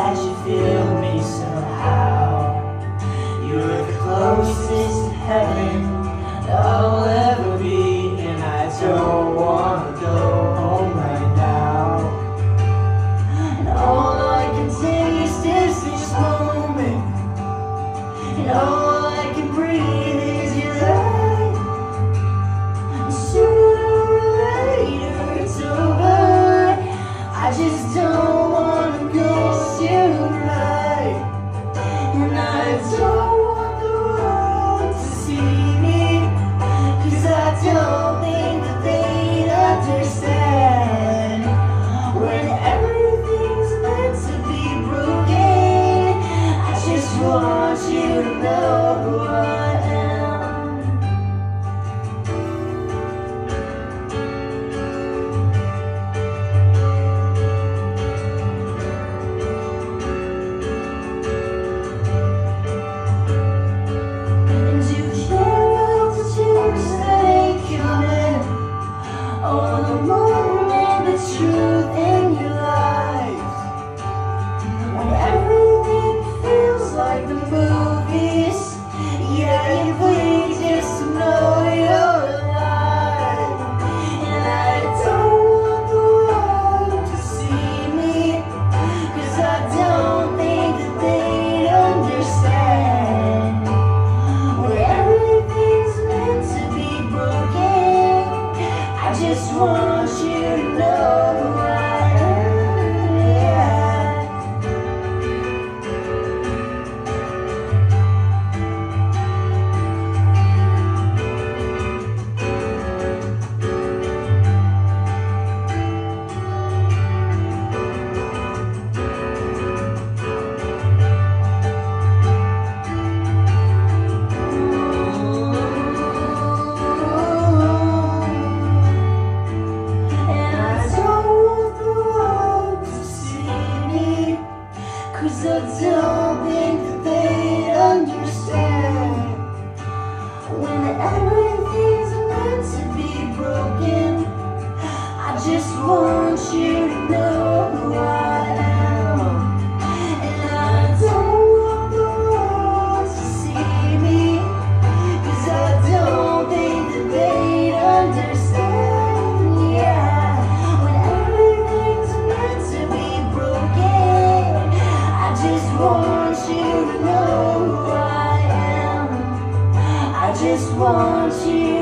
that you feel me somehow. You're the closest to heaven I'll ever be, and I don't wanna go home right now. And all I can taste is this moment, and all I can breathe is your light. And sooner or later it's over. I just don't wanna go tonight, and I don't want the world to see me, 'cause I don't think that they'd understand. When everything's meant to be broken, I just want you to know who I am. And you can't help the tears that ain't coming, or the moment, the truth in your life. When everything feels like the movies, yeah, you bleed just to know you're alive. And I don't want the world to see me, 'cause I don't think that they'd understand. When everything's meant to be broken, I just want you to know who I am. Yeah. And I don't want the world to see me, 'cause I don't think that they'd understand. When everything's meant to be broken, I just want you to know who I am. And I don't want the world to see me, 'cause I don't think that they'd understand. Yeah. When everything's meant to be broken, I just want you to know who I am. I just want you